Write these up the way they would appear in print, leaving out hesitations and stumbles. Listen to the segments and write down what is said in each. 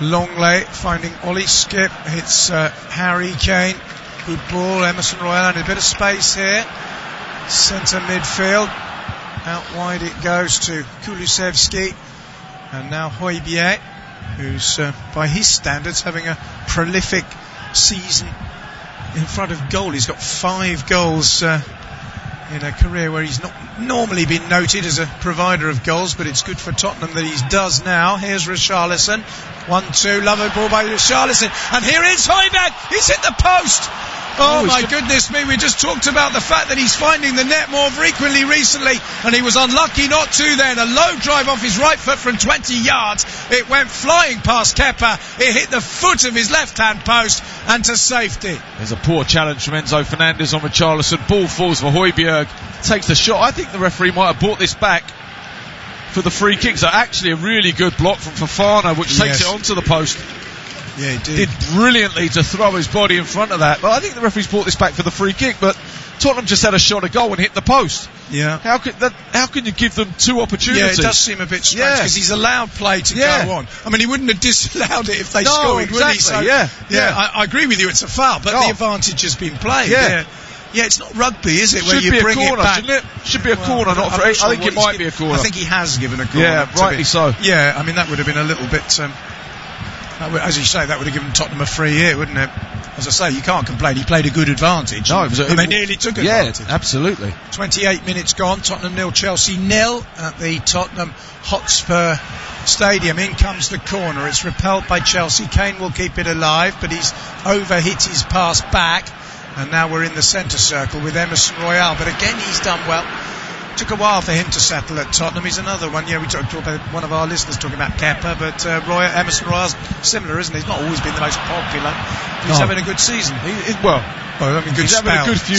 Longley finding Ollie Skip. It's Harry Kane. Good ball. Emerson Royal and a bit of space here. Centre midfield. Out wide it goes to Kulusevski. And now Højbjerg, who's by his standards having a prolific season in front of goal. He's got 5 goals in a career where he's not normally been noted as a provider of goals, but it's good for Tottenham that he does now. Here's Richarlison. 1-2, lovely ball by Richarlison, and here is Højbjerg. He's hit the post. Oh my goodness me, we just talked about the fact that he's finding the net more frequently recently, and he was unlucky not to then. A low drive off his right foot from 20 yards. It went flying past Kepa. It hit the foot of his left-hand post and to safety. There's a poor challenge from Enzo Fernandez on Richarlison. Ball falls for Højbjerg. Takes the shot. I think the referee might have brought this back for the free kick. So actually a really good block from Fofana, which takes it onto the post. Yeah, he did brilliantly to throw his body in front of that. But I think the referee's brought this back for the free kick. But Tottenham just had a shot a goal and hit the post. Yeah. How can you give them 2 opportunities? Yeah, it does seem a bit strange because he's allowed play to go on. I mean, he wouldn't have disallowed it if they scored, would he? So, I agree with you. It's a foul, but the advantage has been played. Yeah, it's not rugby, is it? Where you bring it back. Shouldn't it? Should be a corner, not for. I think it might be a corner. I think he has given a corner. Yeah, rightly so. Yeah, I mean that would have been a little bit. As you say, that would have given Tottenham a free hit, wouldn't it? As I say, you can't complain. He played a good advantage. No, and they nearly took advantage. Yeah, absolutely. 28 minutes gone. Tottenham 0, Chelsea 0 at the Tottenham Hotspur Stadium. In comes the corner. It's repelled by Chelsea. Kane will keep it alive, but he's overhit his pass back. And now we're in the centre circle with Emerson Royal. But again, he's done well. Took a while for him to settle at Tottenham. He's another one. Yeah, we talked about one of our listeners talking about Kepa, but Emerson Royal's similar, isn't he? He's not always been the most popular. He's having a good season. He's having a good few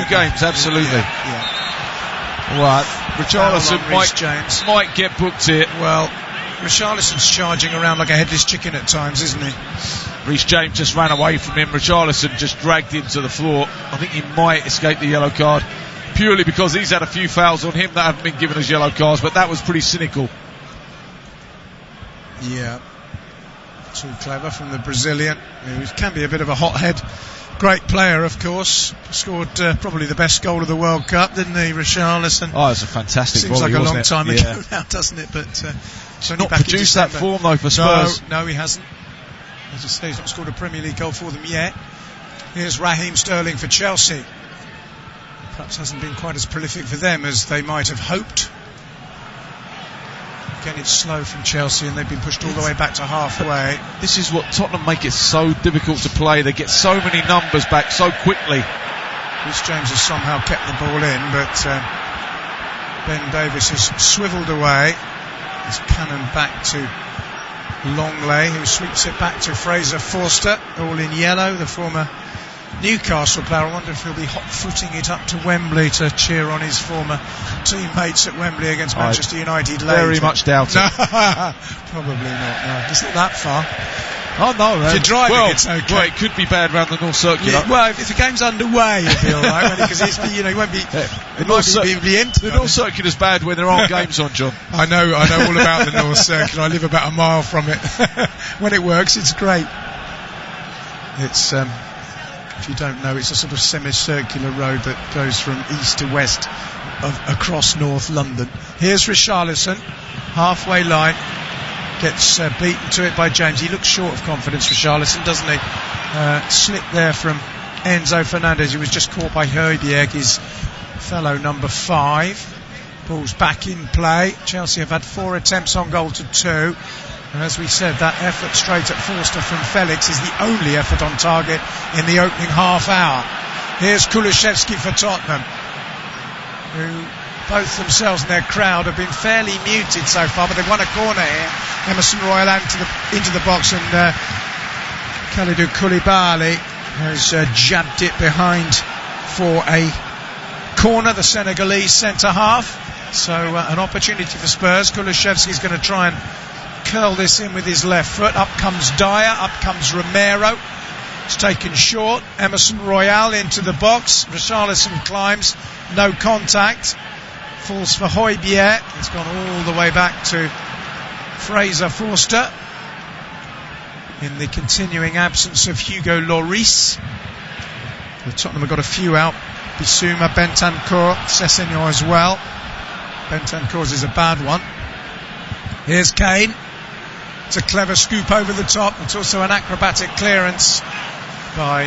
games, absolutely. Yeah. Right, Richarlison might get booked here. Well, Richarlison's charging around like a headless chicken at times, isn't he? Reece James just ran away from him. Richarlison just dragged him to the floor. I think he might escape the yellow card, purely because he's had a few fouls on him that haven't been given as yellow cards, but that was pretty cynical. Yeah. Too clever from the Brazilian, who can be a bit of a hothead. Great player, of course. Scored probably the best goal of the World Cup, didn't he, Richarlison? Oh, it's a fantastic Seems volley, like a long time ago Yeah. now, doesn't it? But he's not produced that form, though, for Spurs. No, he hasn't. As I say, he's not scored a Premier League goal for them yet. Here's Raheem Sterling for Chelsea. Perhaps hasn't been quite as prolific for them as they might have hoped. Again, it's slow from Chelsea, and they've been pushed all the way back to halfway. This is what Tottenham make it so difficult to play. They get so many numbers back so quickly. Reece James has somehow kept the ball in, but Ben Davies has swivelled away. His cannon back to Longley, who sweeps it back to Fraser Forster, all in yellow, the former Newcastle player. I wonder if he'll be hot-footing it up to Wembley to cheer on his former teammates at Wembley against Manchester United later. Very much doubt it. No, probably not. No. Is it that far? Oh no, if you're driving, it's okay. Well, it could be bad round the North Circular. Yeah, well, if the game's underway, you'll be alright, because he won't be. It might be empty. The North Circular's bad when there aren't games on, John. I know all about the North Circular. I live about a mile from it. When it works, it's great. It's if you don't know, it's a sort of semicircular road that goes from east to west across North London. Here's Richarlison, halfway line. Gets beaten to it by James. He looks short of confidence, Richarlison, doesn't he? Slip there from Enzo Fernandez, who was just caught by Højbjerg, his fellow number 5. Ball's back in play. Chelsea have had 4 attempts on goal to 2. And as we said, that effort straight at Forster from Felix is the only effort on target in the opening half hour. Here's Kulusevski for Tottenham, who both themselves and their crowd have been fairly muted so far, but they've won a corner here. Emerson Royal into the box, and Kalidou Koulibaly has jabbed it behind for a corner, the Senegalese centre half. So an opportunity for Spurs. Kulusevski's going to try and curl this in with his left foot. Up comes Dyer, up comes Romero. It's taken short. Emerson Royal into the box. Richarlison climbs, no contact. Falls for Højbjerg. It's gone all the way back to Fraser Forster in the continuing absence of Hugo Lloris. The Tottenham have got a few out. Bissouma, Bentancur, Sessegnon as well. Bentancur's is a bad one. Here's Kane. It's a clever scoop over the top. It's also an acrobatic clearance by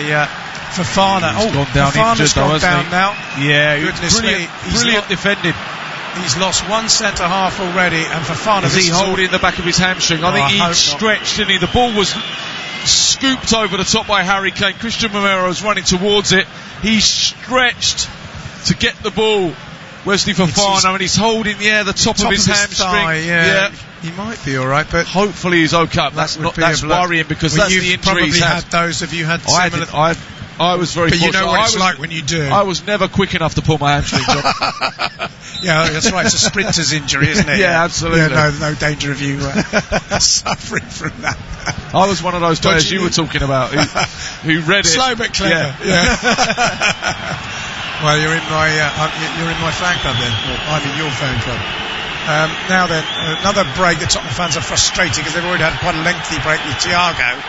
Fofana. He's gone down Fofana's injured, gone though, down hasn't he? now. Yeah, Goodness me. Brilliant defending. He's lost one centre half already, and Fofana. Is he holding the back of his hamstring? I think he stretched, didn't he? The ball was scooped over the top by Harry Kane. Christian Romero's running towards it. He stretched to get the ball. Wesley Fofana, and he's holding the top of his hamstring. Thigh, yeah. He might be all right, but hopefully he's okay. That's worrying, because that's the injury he's had. Those of you had similar. I was very. But you know what it's like when you do. I was never quick enough to pull my hamstring. Yeah, that's right. It's a sprinter's injury, isn't it? Yeah, absolutely. Yeah, no danger of you suffering from that. I was one of those players you were talking about who read it. Slow but clever. Yeah. Well, you're in my fan club then. I'm in your fan club. Now then, another break. The Tottenham fans are frustrated because they've already had quite a lengthy break with Thiago,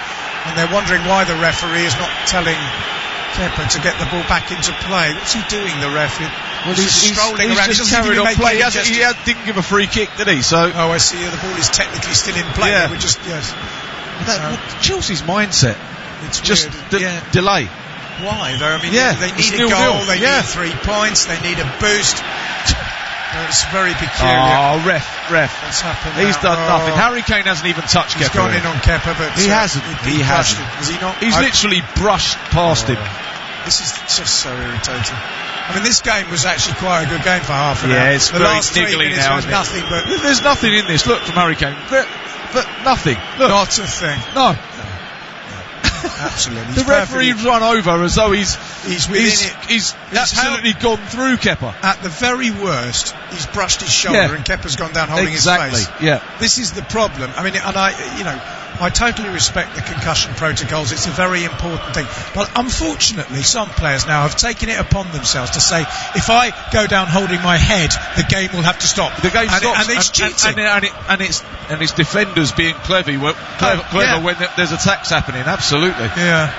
and they're wondering why the referee is not telling Kepa to get the ball back into play. What's he doing, the ref? Well, he's strolling around. He's just carried on play. He didn't give a free kick, did he? So. Oh, I see. The ball is technically still in play. Yeah. We're just Chelsea's mindset. It's just weird. Delay. Why though? I mean, they need a goal. They need 3 points. They need a boost. It's very peculiar. Oh, ref. What's happened? He's done nothing. Harry Kane hasn't even touched Kepa. He's gone in on Kepa, but he hasn't. He hasn't. Has he not? He's literally brushed past him. This is just so irritating. I mean, this game was actually quite a good game for half an hour. Yeah, it's the very last 3 niggly minutes now. Was nothing, but there's nothing in this. Look from Harry Kane. But nothing. Look. Not a thing. No. Absolutely. The referee's run over as though he's absolutely gone through Kepa. At the very worst, he's brushed his shoulder and Kepa's gone down holding his face. Yeah. This is the problem. I mean, and I totally respect the concussion protocols. It's a very important thing. But unfortunately, some players now have taken it upon themselves to say, if I go down holding my head, the game will have to stop. The game stops. And it's cheating. And it's defenders being clever when there's attacks happening. Absolutely. Yeah.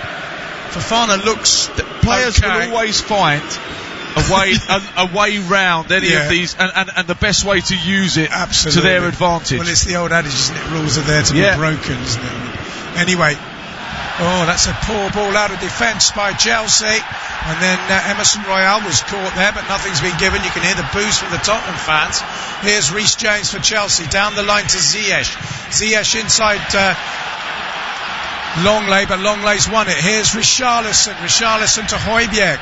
Fofana looks. Players will always find a way round any of these, and the best way to use it to their advantage. Well, it's the old adage, isn't it? Rules are there to be broken, isn't it? Anyway, that's a poor ball out of defence by Chelsea, and then Emerson Royal was caught there, but nothing's been given. You can hear the boos from the Tottenham fans. Here's Reece James for Chelsea, down the line to Ziyech. Ziyech inside Longley, but Longley's won it. Here's Richarlison to Højbjerg.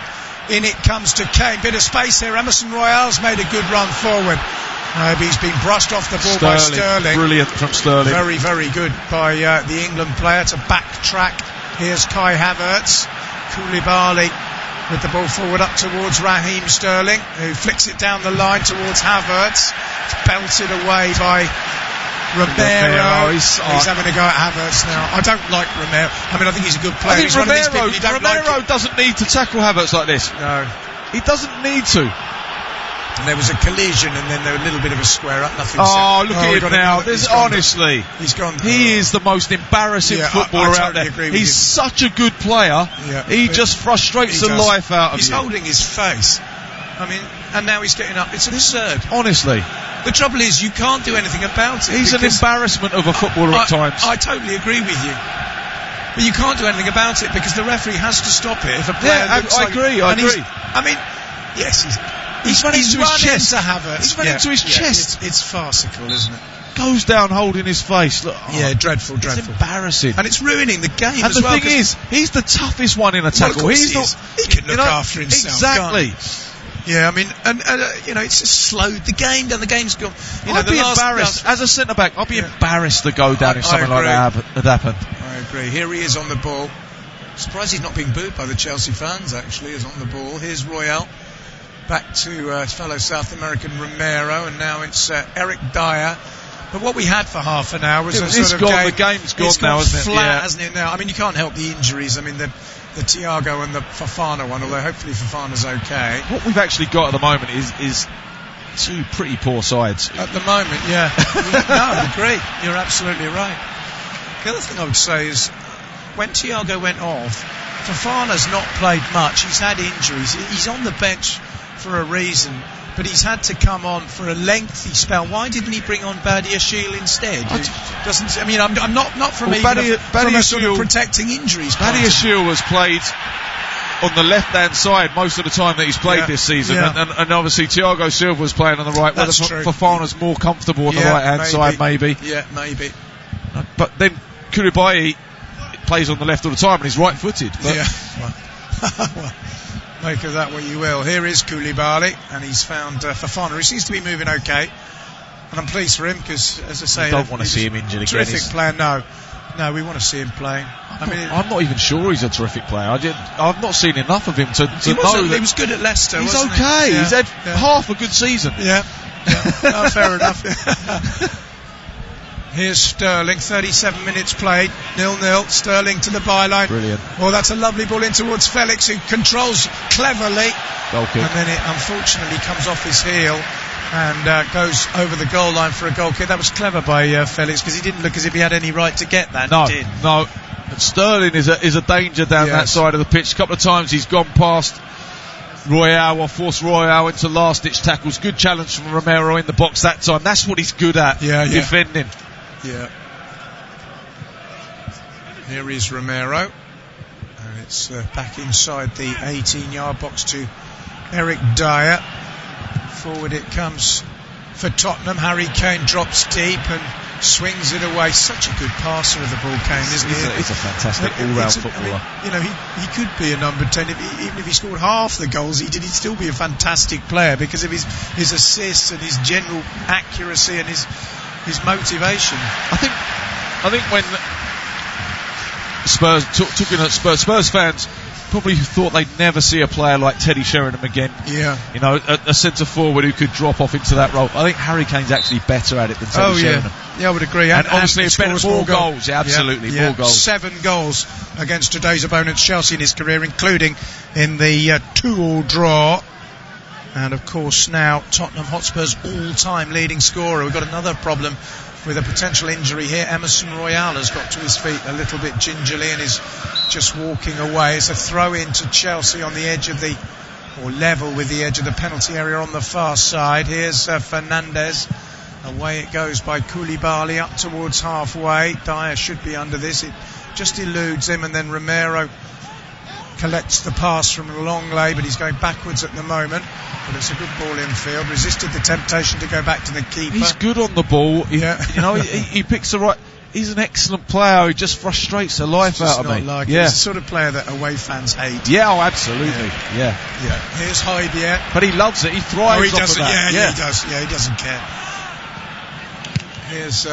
In it comes to Kane. Bit of space here. Emerson Royale's made a good run forward. He's been brushed off the ball by Sterling. Brilliant from Sterling. Very, very good by the England player to backtrack. Here's Kai Havertz. Koulibaly with the ball forward up towards Raheem Sterling, who flicks it down the line towards Havertz. It's belted away by Romero. He's having a go at Havertz now. I don't like Romero. I mean, I think he's a good player. I think Romero doesn't need to tackle Havertz like this. No. He doesn't need to. And there was a collision, and then there was a little bit of a square up. Nothing. Look at him now. Honestly, he's gone. He is the most embarrassing footballer out there. He's such a good player. He just frustrates the life out of you. He's holding his face. I mean, and now he's getting up. It's absurd. Honestly. The trouble is, you can't do anything about it. He's an embarrassment of a footballer at times. I totally agree with you. But you can't do anything about it because the referee has to stop it. If a player looks like, I agree. I mean, yes, he's running to his chest. He's running to his chest. It's farcical, isn't it? Goes down holding his face. Look, dreadful. It's embarrassing. And it's ruining the game as well. And the thing is, he's the toughest one in a tackle. Well, he can look after himself. Exactly. Yeah, I mean, and it's just slowed the game down. The game's gone. I'd be embarrassed as a centre back. I'd be embarrassed to go down if something like that had happened. I agree. Here he is on the ball. Surprised he's not being booed by the Chelsea fans. Actually, is on the ball. Here's Royal back to fellow South American Romero, and now it's Eric Dyer. But what we had for half an hour was the game's gone now, isn't it? Flat, hasn't it? Now, I mean, you can't help the injuries. I mean, the Thiago and the Fofana one, although hopefully Fofana's okay. What we've actually got at the moment is Two pretty poor sides. At the moment, yeah. No, I agree. You're absolutely right. The other thing I would say is, when Thiago went off, Fofana's not played much. He's had injuries. He's on the bench for a reason, but he's had to come on for a lengthy spell. Why didn't he bring on Badiashile instead? I'm not from a sort of protecting injuries. Badiashile was played on the left-hand side most of the time that he's played this season, and obviously Thiago Silva was playing on the right. That's true. Fofana's more comfortable on the right-hand side, maybe. Yeah, maybe. But then Koulibaly plays on the left all the time, and he's right-footed. Yeah. Well, make of that what you will. Here is Koulibaly, and he's found Fofana, who seems to be moving okay. And I'm pleased for him because, as I say, you don't want to see him injured again. Terrific player, no, we want to see him playing. I'm not even sure he's a terrific player. I've not seen enough of him to know that he was good at Leicester. He's wasn't okay. He? Yeah. He's had half a good season. Yeah. Oh, fair enough. Here's Sterling, 37 minutes played, 0-0. Sterling to the byline. Brilliant. Oh, that's a lovely ball in towards Felix, who controls cleverly. Goal kick. And then it unfortunately comes off his heel and goes over the goal line for a goal kick. That was clever by Felix, because he didn't look as if he had any right to get that. No, he did. no. Sterling is a danger down that side of the pitch. A couple of times he's gone past Royale, or forced Royale into last-ditch tackles. Good challenge from Romero in the box that time. That's what he's good at, defending. Yeah. Here is Romero, and it's back inside the 18-yard box to Eric Dyer. Forward it comes for Tottenham. Harry Kane drops deep and swings it away. Such a good passer of the ball, Kane, isn't he? He's a fantastic all-round footballer. He could be a number 10 even if he scored half the goals he did. He'd still be a fantastic player because of his assists and his general accuracy and his motivation. I think when Spurs fans probably thought they'd never see a player like Teddy Sheringham again. Yeah. You know, a centre forward who could drop off into that role. I think Harry Kane's actually better at it than Teddy Sheringham. Yeah, I would agree. And obviously it's better, more goals. Yeah, absolutely, more goals. 7 goals against today's opponents, Chelsea, in his career, including in the 2-2 draw. And of course now Tottenham Hotspur's all-time leading scorer. We've got another problem with a potential injury here. Emerson Royale has got to his feet a little bit gingerly and is just walking away. It's a throw in to Chelsea on the edge of level with the edge of the penalty area on the far side. Here's Fernandez. Away it goes by Koulibaly up towards halfway. Dyer should be under this. It just eludes him, and then Romero collects the pass from Longley, but he's going backwards at the moment. But it's a good ball infield. Resisted the temptation to go back to the keeper. He's good on the ball. He picks the right. He's an excellent player. He just frustrates the life out of me. He's the sort of player that away fans hate. Yeah, absolutely. Yeah. Here's Højbjerg. But he loves it. He thrives off of that. Yeah, he does. Yeah, he doesn't care. Here's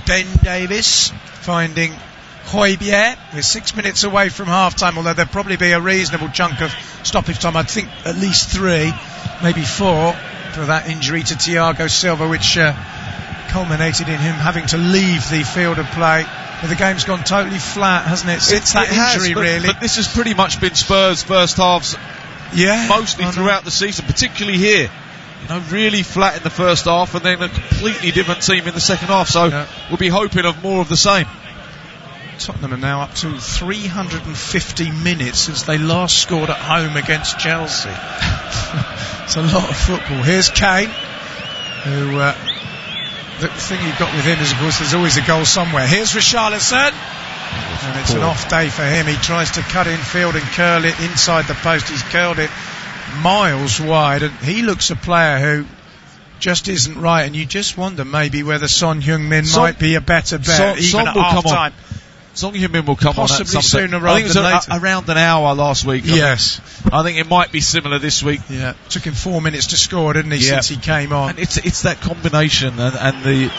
Ben Davis finding Højbjerg. We're 6 minutes away from half-time, although there'll probably be a reasonable chunk of stoppage time. I'd think at least 3, maybe 4, for that injury to Thiago Silva, which culminated in him having to leave the field of play. But the game's gone totally flat, hasn't it, since that injury, really? But this has pretty much been Spurs' first halves mostly throughout the season, particularly here. Really flat in the first half and then a completely different team in the second half. So we'll be hoping of more of the same. Tottenham are now up to 350 minutes since they last scored at home against Chelsea. It's a lot of football. Here's Kane, who the thing you've got with him is, of course, there's always a goal somewhere. Here's Richarlison, and it's an off day for him. He tries to cut in field and curl it inside the post. He's curled it miles wide, and he looks a player who just isn't right, and you just wonder maybe whether Son Heung-min might be a better bet even at half-time. Son Heung-min will come possibly on at sooner rather than later. Around an hour last week. Yes. I think it might be similar this week. Yeah. Took him 4 minutes to score, didn't he, since he came on. And it's that combination and the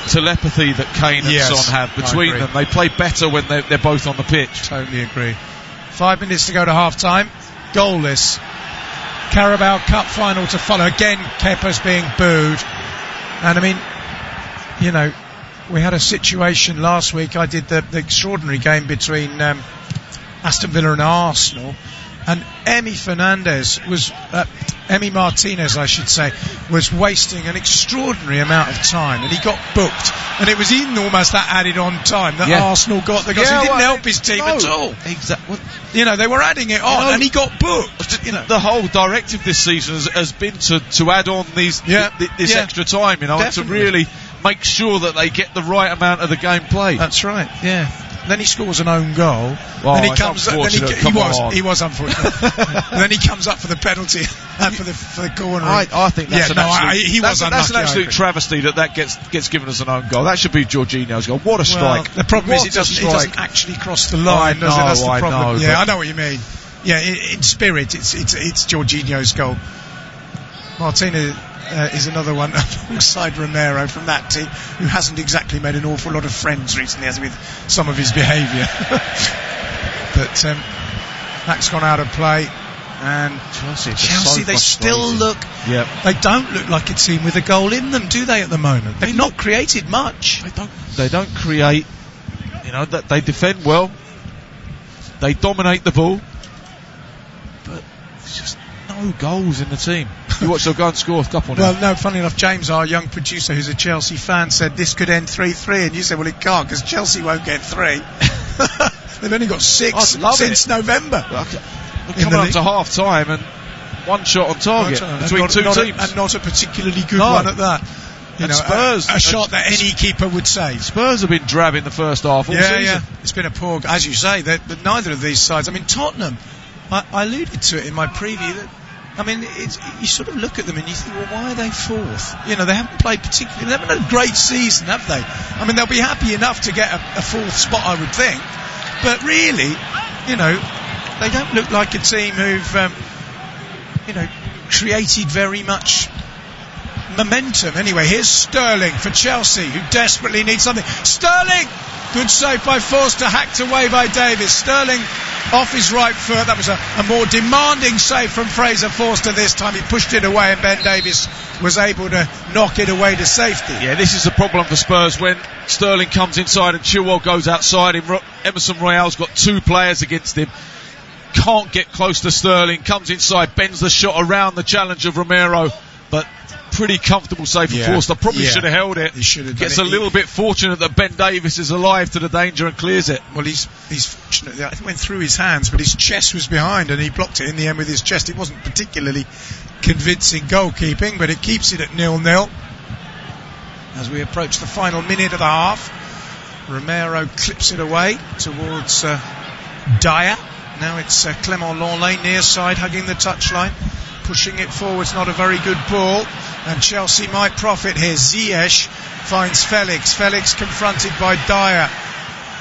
telepathy that Kane and Son have between them. They play better when they're both on the pitch. Totally agree. 5 minutes to go to half-time. Goalless. Carabao Cup final to follow. Again, Kepa's being booed. And I mean, we had a situation last week. I did the extraordinary game between Aston Villa and Arsenal, and Emi Martinez, I should say, was wasting an extraordinary amount of time, and he got booked. And it was even almost that added on time that Arsenal got the goals. He didn't help his team at all. Exactly. You know, they were adding it on, and he got booked. You know, the whole directive this season has been to add on this extra time, you know, and to really make sure that they get the right amount of the game played. That's right. Yeah. Then he scores an own goal. Well, then he comes. He was unfortunate. Then he comes up for the penalty and for the corner. I think that's that's an absolute travesty that gets given as an own goal. That should be Jorginho's goal. What a strike! The problem is it doesn't actually cross the line. That's the problem. I know what you mean. Yeah, in spirit, it's Jorginho's goal. Martinez is another one alongside Romero from that team, who hasn't exactly made an awful lot of friends recently, as with some of his behaviour. But that's gone out of play, and Chelsea they still look. They don't look like a team with a goal in them, do they? At the moment, they've not created much. They don't create. You know, that they defend well. They dominate the ball, but it's just no goals in the team. You watch, they'll go and score a couple now. Well, no, funny enough, James, our young producer who's a Chelsea fan, said this could end 3-3, and you said, well, it can't, because Chelsea won't get 3. They've only got 6 since November. We're coming up to half time, and one shot on target between two teams. And not a particularly good one at that. And Spurs, a shot that any keeper would save. Spurs have been drab in the first half all season. Yeah, it's been a poor, as you say, that neither of these sides. I mean, Tottenham, I alluded to it in my preview, that I mean, you sort of look at them and you think, well, why are they fourth? You know, they haven't played particularly. They haven't had a great season, have they? I mean, they'll be happy enough to get a fourth spot, I would think. But really, you know, they don't look like a team who've, created very much momentum. Anyway, here's Sterling for Chelsea, who desperately needs something. Sterling! Good save by Forster, hacked away by Davis. Sterling off his right foot. That was a more demanding save from Fraser Forster this time. He pushed it away, and Ben Davis was able to knock it away to safety. Yeah, this is a problem for Spurs when Sterling comes inside and Chilwell goes outside him. Emerson Royale's got 2 players against him. Can't get close to Sterling. Comes inside, bends the shot around the challenge of Romero, but pretty comfortable save for Forster. Probably should have held it. He should have. Gets a little bit fortunate that Ben Davis is alive to the danger and clears it. Well, he's fortunate. It went through his hands, but his chest was behind, and he blocked it in the end with his chest. It wasn't particularly convincing goalkeeping, but it keeps it at 0-0 as we approach the final minute of the half. Romero clips it away towards Dyer. Now it's Clement Lenglet near side, hugging the touchline. Pushing it forwards, not a very good ball, and Chelsea might profit here. Ziyech finds Felix. Felix confronted by Dyer,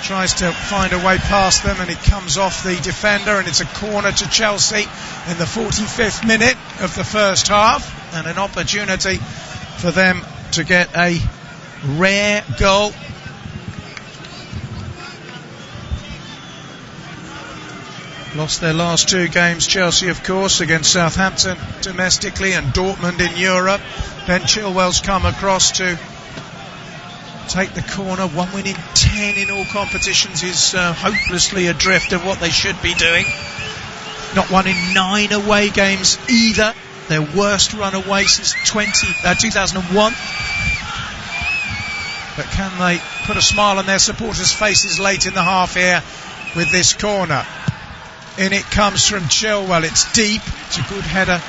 tries to find a way past them, and it comes off the defender, and it's a corner to Chelsea in the 45th minute of the first half, and an opportunity for them to get a rare goal. Lost their last 2 games, Chelsea, of course, against Southampton domestically and Dortmund in Europe. Ben Chilwell's come across to take the corner. 1 win in 10 in all competitions is hopelessly adrift of what they should be doing. Not 1 in 9 away games either. Their worst run away since 2001. But can they put a smile on their supporters' faces late in the half here with this corner? In it comes from Chilwell. It's deep. It's a good header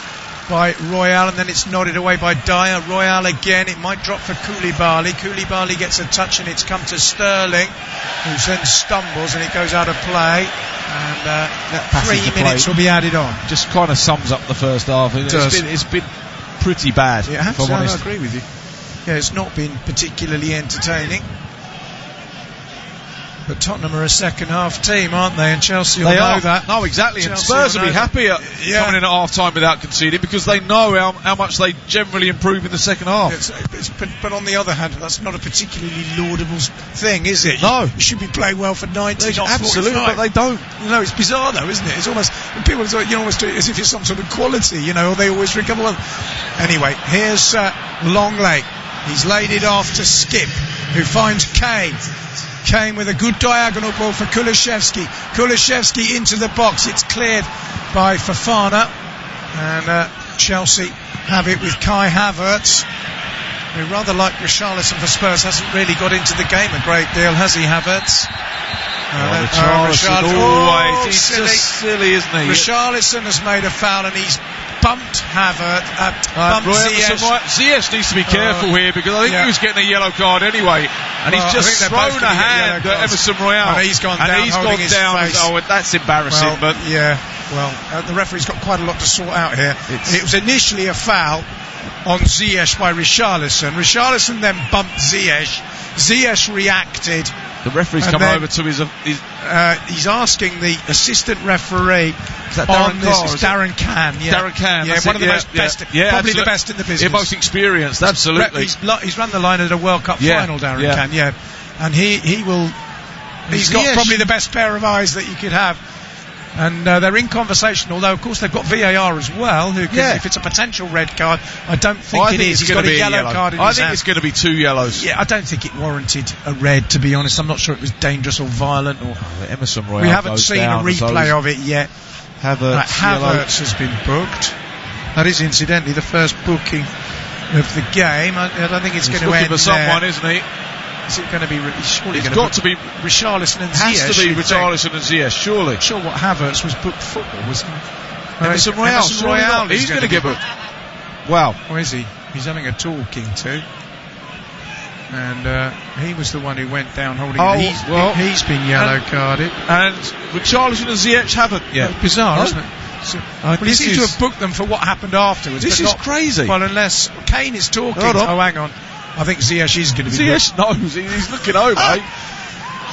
by Royale, and then it's nodded away by Dyer. Royale again. It might drop for Koulibaly. Koulibaly gets a touch, and it's come to Sterling, who then stumbles, and it goes out of play. And 3 minutes will be added on. Just kind of sums up the first half. It's been pretty bad. I agree with you. Yeah, it's not been particularly entertaining. But Tottenham are a second half team, aren't they? And Chelsea will know that. No, exactly. And Spurs will be happy at coming in at half time without conceding, because they know how much they generally improve in the second half. But on the other hand, that's not a particularly laudable thing, is it? No. You should be playing well for 90, not absolutely, 45. but they don't. No, it's bizarre though, isn't it? It's almost, people almost do it as if it's some sort of quality, or they always recover. Anyway, here's Lenglet. He's laid it off to Skip, who finds Kane. Kane with a good diagonal ball for Kulusevski. Kulusevski into the box. It's cleared by Fofana. And Chelsea have it with Kai Havertz, who, rather like Richarlison for Spurs, hasn't really got into the game a great deal, has he, Havertz? Richarlison always. He's silly. Just silly, isn't he? Richarlison has made a foul and he's bumped Havertz. Bumped Ziyech. Ziyech needs to be careful here, because I think he was getting a yellow card anyway, and he's just thrown a hand at Emerson Royal, and he's gone down. Oh, that's embarrassing. Well, the referee's got quite a lot to sort out here. It was initially a foul on Ziyech by Richarlison. Richarlison then bumped Ziyech. Ziyech reacted. The referee's come over to his he's asking the assistant referee on this. It's Darren Can. Darren Can. Yeah, one of the best, probably the best in the business. Yeah, most experienced, absolutely. He's run the line at a World Cup final, Darren Can. Yeah, and he's got probably the best pair of eyes that you could have. And they're in conversation, although of course they've got VAR as well, who can, if it's a potential red card, I don't think it is. He's got a yellow card in his hand. I think it's going to be 2 yellows. Yeah, I don't think it warranted a red, to be honest. I'm not sure it was dangerous or violent. Or Emerson Royal. We haven't seen a replay of it yet. Havertz has been booked. That is incidentally the first booking of the game. I don't think it's going to end for someone, isn't he? Is it going to be? Surely it's got to be Richarlison and Ziyech. Has to be Richarlison and Ziyech, surely. I'm sure what Havertz was booked for, wasn't he? Emerson Royal. He's going to get booked. Wow. Or is he? He's having a talking to. And he was the one who went down holding it. He's been yellow carded. And Richarlison and Ziyech haven't yet. Bizarre, isn't it? He seems to have booked them for what happened afterwards. This is crazy. Well, unless Kane is talking. Oh, hang on. I think Ziyech is going to be. Ziyech knows. He's looking over.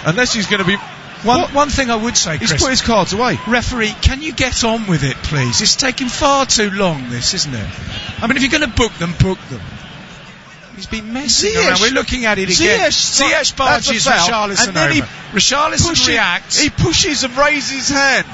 Unless he's going to be. One thing I would say, Chris, he's put his cards away. Referee, can you get on with it, please? It's taking far too long, this, isn't it? I mean, if you're going to book them, book them. He's been messing around. We're looking at it again. Ziyech barges Richarlison over. Richarlison reacts. He pushes and raises his hand.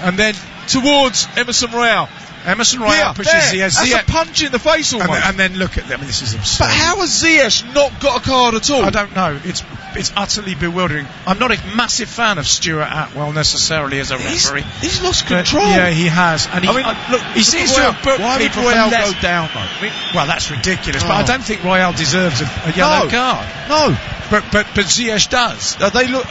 And then towards Emerson Royal. Emerson Royal pushes Ziyech. That's a punch in the face almost. And then look at them. I mean, this is absurd. But how has Ziyech not got a card at all? I don't know. It's utterly bewildering. I'm not a massive fan of Stuart Atwell necessarily as a referee. He's lost control. Yeah, he has. And he seems to have booked people for Royal less. Go down though? Well, that's ridiculous. But I don't think Royal deserves a yellow card. No. But Ziyech does.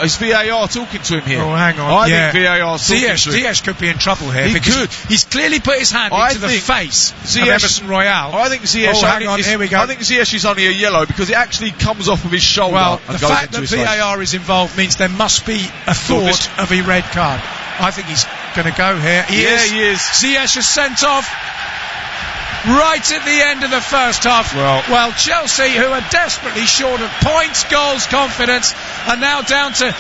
Is VAR talking to him here? Oh, hang on. I think VAR's talking to him. Ziyech could be in trouble here because he's clearly put his hand into the face of Emerson Royal. I think Ziyech. Hang on, here we go. I think Ziyech is only a yellow because it actually comes off of his shoulder. Well, the fact that VAR is involved means there must be a thought of a red card. I think he's going to go here. He is. Ziyech is sent off. Right at the end of the first half, well, Chelsea, who are desperately short of points, goals, confidence, are now down to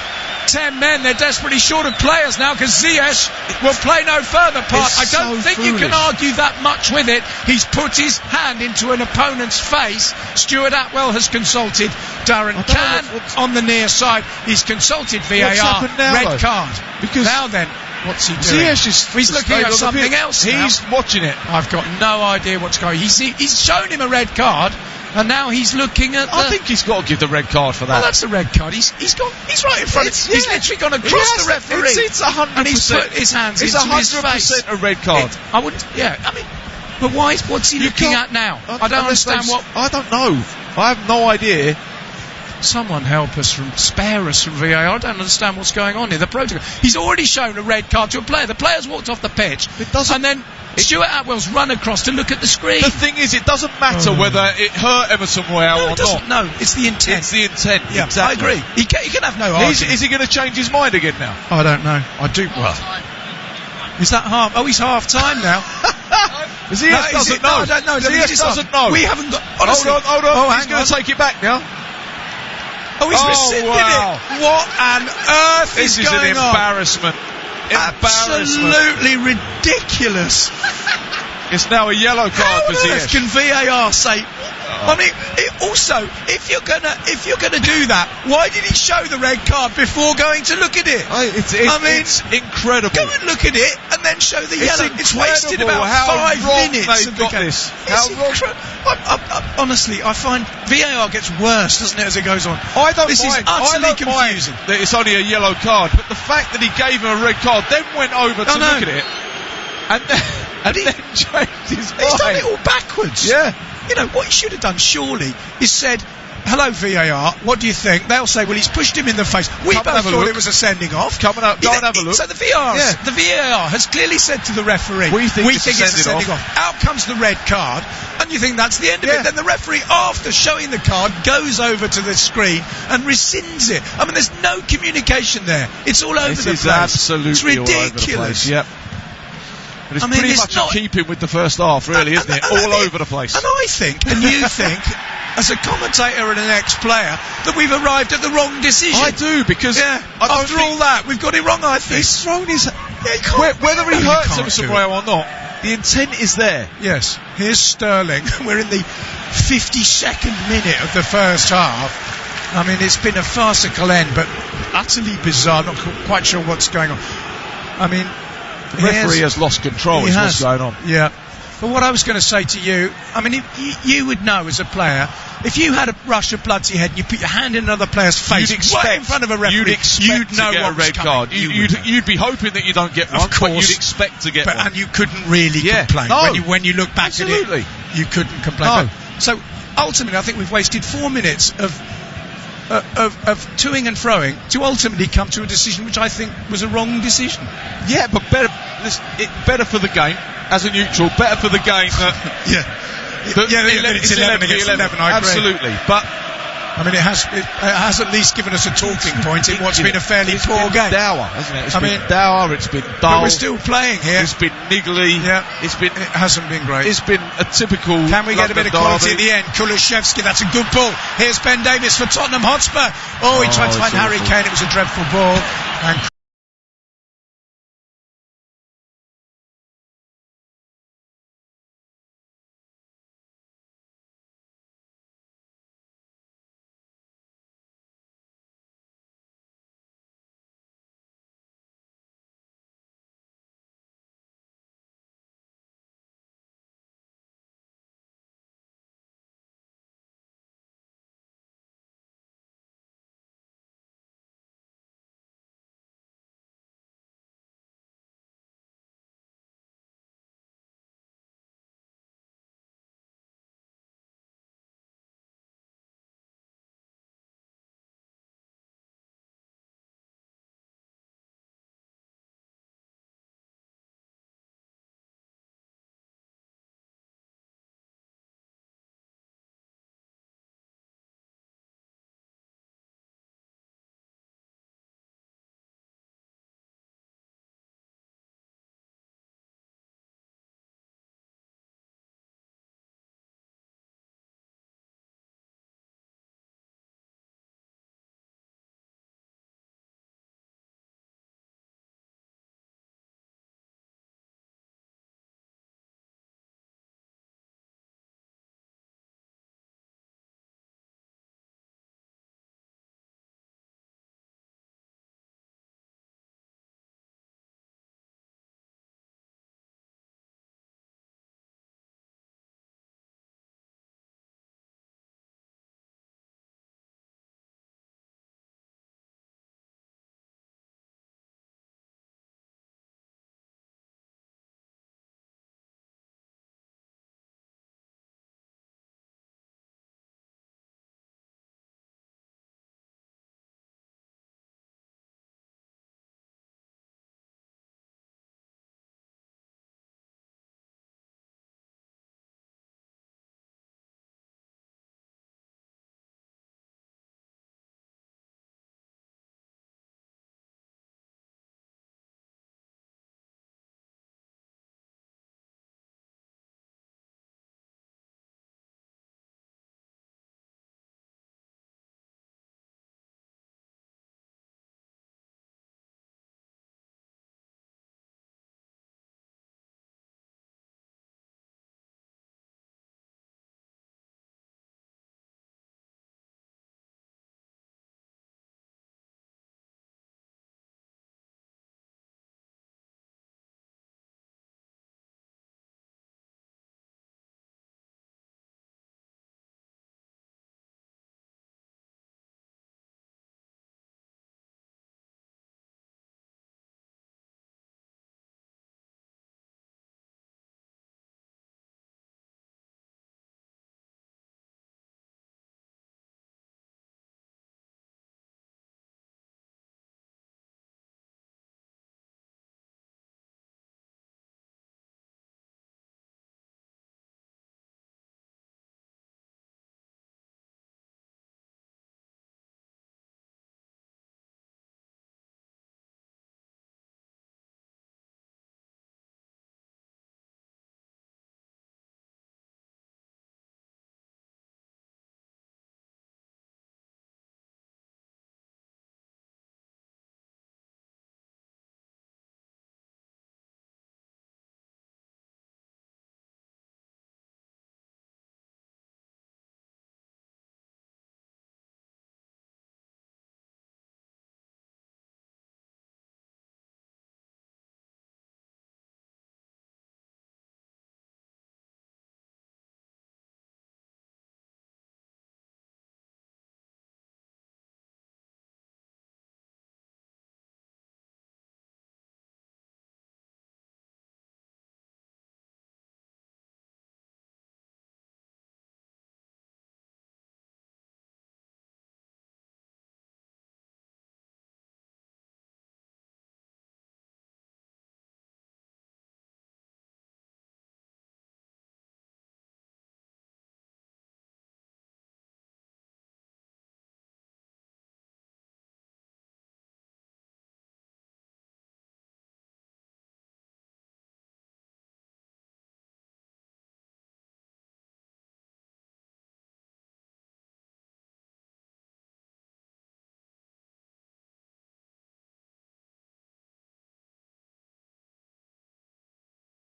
10 men. They're desperately short of players now because Ziyech will play no further part. I don't think you can argue that much with it. He's put his hand into an opponent's face. Stuart Atwell has consulted Darren Can on the near side. He's consulted VAR. Red card. Because now then, what's he doing? He's looking at something else. He's watching it. I've got no idea what's going on. He's shown him a red card, and now he's looking at. I think he's got to give the red card for that. Well, that's a red card. He's right in front. He's literally gone across the referee. It's 100%. And he's put his hands into his face. It's 100% a red card. I wouldn't. Yeah. I mean, but what's he looking at now? I don't understand what. I don't know. I have no idea. Someone help us spare us from VAR. I don't understand what's going on here. The protocol. He's already shown a red card to a player. The player's walked off the pitch. And then Stuart Atwell's run across to look at the screen. The thing is, it doesn't matter whether it hurt Emerson Royal or not. No, it's the intent. It's the intent. Yeah, exactly. I agree. He can have no argument. Is he going to change his mind again now? I don't know. I do. Well, is that half? Oh, he's half time now. Ziyech doesn't know. No, I don't know. Ziyech doesn't know. We haven't got. Honestly, hold on. He's going to take it back now. Oh, he's rescinded it. What on earth is going on? This is an embarrassment. Absolutely ridiculous. It's now a yellow card for Ziyech. How can VAR say? I mean, also, if you're gonna do that, why did he show the red card before going to look at it? It's incredible. Go and look at it, and then show the yellow. It's wasted incredible about 5 wrong minutes they've of the got game. this. It's honestly, I find VAR gets worse, doesn't it, as it goes on? I don't This mind. is utterly confusing. That it's only a yellow card, but the fact that he gave him a red card, then went over to look at it, and then changed his mind. He's done it all backwards. Yeah. You know, what he should have done, surely, is said, hello, VAR, what do you think? They'll say, well, he's pushed him in the face. We both thought it was a sending off. Go and have a look. So the VAR has clearly said to the referee, we think it's a sending off. Out comes the red card, and you think that's the end of it. Then the referee, after showing the card, goes over to the screen and rescinds it. I mean, there's no communication there. It's all over the place. This is absolutely it's ridiculous. all over the place. Yep. But it's pretty much in keeping with the first half, really, isn't it? All over the place. And I think, and you think, as a commentator and an ex-player, that we've arrived at the wrong decision. I do, because after all that, we've got it wrong, I think. He's thrown his... whether he hurts Emerson Royal or not, the intent is there. Yes. Here's Sterling. We're in the 52nd minute of the first half. I mean, it's been a farcical end, but utterly bizarre. Not quite sure what's going on. I mean... The referee has lost control, is what's going on. Yeah. But what I was going to say to you, I mean, you would know as a player, if you had a rush of blood to your head and you put your hand in another player's face right in front of a referee, you'd know to get what a red card. You'd be hoping that you don't get one, but you'd expect to get one. And you couldn't really complain. No. When you look back at it, you couldn't complain. No. So ultimately, I think we've wasted 4 minutes of toing and froing to ultimately come to a decision which I think was a wrong decision. Yeah, but better for the game as a neutral. Better for the game that it's 11 against 11. I agree. Absolutely, but I mean, it has at least given us a talking point in what's been a fairly poor game. Dour, hasn't it? It's been dour. It's been dull. But we're still playing here. It's been niggly. Yeah, it hasn't been great. It's been a typical. Can we get a bit of quality at the end? Kulishevsky, that's a good ball. Here's Ben Davies for Tottenham Hotspur. Oh, he tried to find Harry Kane. It was a dreadful ball. And